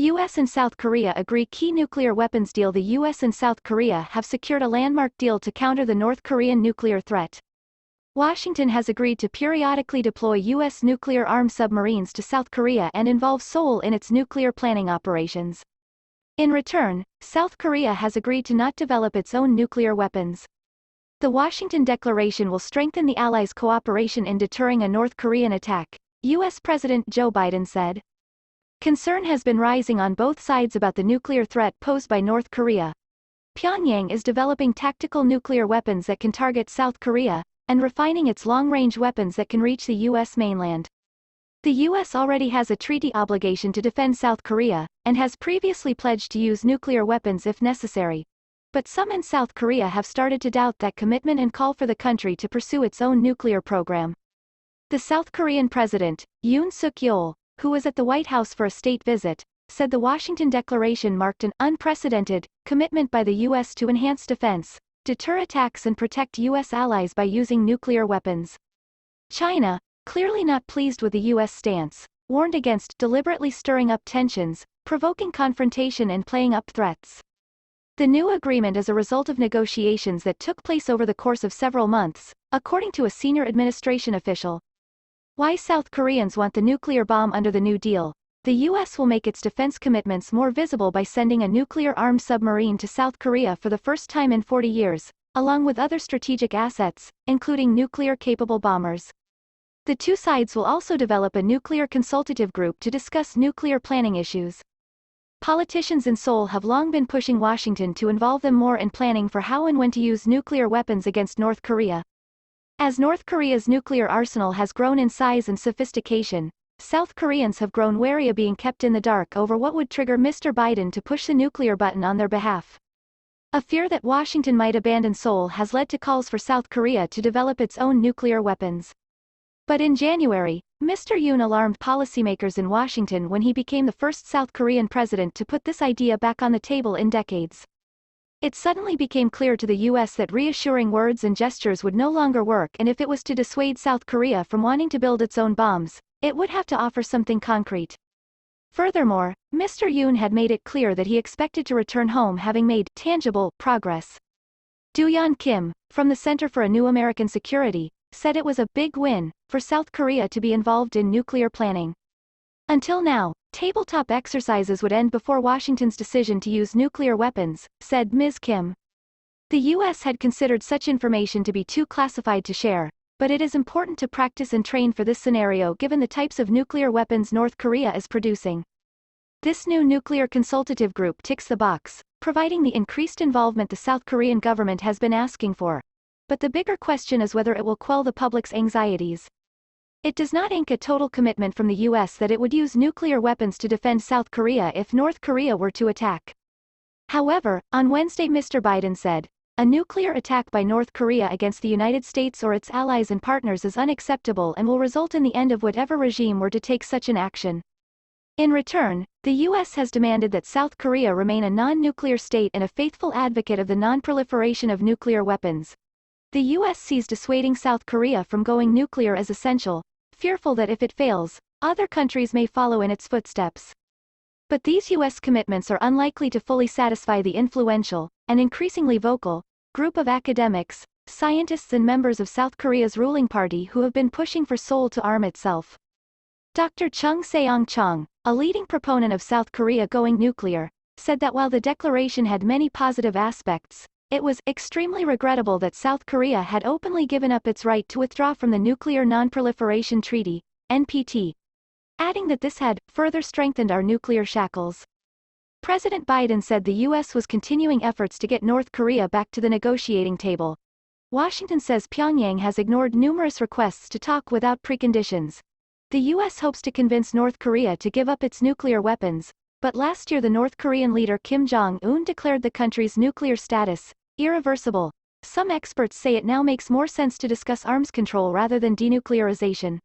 US and South Korea agree key nuclear weapons deal. The US and South Korea have secured a landmark deal to counter the North Korean nuclear threat. Washington has agreed to periodically deploy US nuclear-armed submarines to South Korea and involve Seoul in its nuclear planning operations. In return, South Korea has agreed to not develop its own nuclear weapons. The Washington Declaration will strengthen the Allies' cooperation in deterring a North Korean attack, U.S. President Joe Biden said. Concern has been rising on both sides about the nuclear threat posed by North Korea. Pyongyang is developing tactical nuclear weapons that can target South Korea, and refining its long-range weapons that can reach the U.S. mainland. The U.S. already has a treaty obligation to defend South Korea, and has previously pledged to use nuclear weapons if necessary. But some in South Korea have started to doubt that commitment and call for the country to pursue its own nuclear program. The South Korean president, Yoon Suk-yeol, who was at the White House for a state visit, said the Washington Declaration marked an unprecedented commitment by the U.S. to enhance defense, deter attacks and protect U.S. allies by using nuclear weapons. China, clearly not pleased with the U.S. stance, warned against deliberately stirring up tensions, provoking confrontation and playing up threats. The new agreement is a result of negotiations that took place over the course of several months, according to a senior administration official. Why South Koreans want the nuclear bomb under the New Deal? The U.S. will make its defense commitments more visible by sending a nuclear-armed submarine to South Korea for the first time in 40 years, along with other strategic assets, including nuclear-capable bombers. The two sides will also develop a nuclear consultative group to discuss nuclear planning issues. Politicians in Seoul have long been pushing Washington to involve them more in planning for how and when to use nuclear weapons against North Korea. As North Korea's nuclear arsenal has grown in size and sophistication, South Koreans have grown wary of being kept in the dark over what would trigger Mr. Biden to push the nuclear button on their behalf. A fear that Washington might abandon Seoul has led to calls for South Korea to develop its own nuclear weapons. But in January, Mr. Yoon alarmed policymakers in Washington when he became the first South Korean president to put this idea back on the table in decades. It suddenly became clear to the U.S. that reassuring words and gestures would no longer work, and if it was to dissuade South Korea from wanting to build its own bombs, it would have to offer something concrete. Furthermore, Mr. Yoon had made it clear that he expected to return home having made tangible progress. Do-yeon Kim, from the Center for a New American Security, said it was a big win for South Korea to be involved in nuclear planning. Until now, tabletop exercises would end before Washington's decision to use nuclear weapons, said Ms. Kim. The U.S. had considered such information to be too classified to share, but it is important to practice and train for this scenario given the types of nuclear weapons North Korea is producing. This new nuclear consultative group ticks the box, providing the increased involvement the South Korean government has been asking for. But the bigger question is whether it will quell the public's anxieties. It does not ink a total commitment from the U.S. that it would use nuclear weapons to defend South Korea if North Korea were to attack. However, on Wednesday Mr. Biden said, "A nuclear attack by North Korea against the United States or its allies and partners is unacceptable and will result in the end of whatever regime were to take such an action." In return, the U.S. has demanded that South Korea remain a non-nuclear state and a faithful advocate of the non-proliferation of nuclear weapons. The U.S. sees dissuading South Korea from going nuclear as essential, fearful that if it fails, other countries may follow in its footsteps. But these U.S. commitments are unlikely to fully satisfy the influential, and increasingly vocal, group of academics, scientists and members of South Korea's ruling party who have been pushing for Seoul to arm itself. Dr. Chung Seong-chong, a leading proponent of South Korea going nuclear, said that while the declaration had many positive aspects, it was extremely regrettable that South Korea had openly given up its right to withdraw from the Nuclear Non-Proliferation Treaty, NPT, adding that this had further strengthened our nuclear shackles. President Biden said the U.S. was continuing efforts to get North Korea back to the negotiating table. Washington says Pyongyang has ignored numerous requests to talk without preconditions. The U.S. hopes to convince North Korea to give up its nuclear weapons, but last year the North Korean leader Kim Jong-un declared the country's nuclear status irreversible. Some experts say it now makes more sense to discuss arms control rather than denuclearization.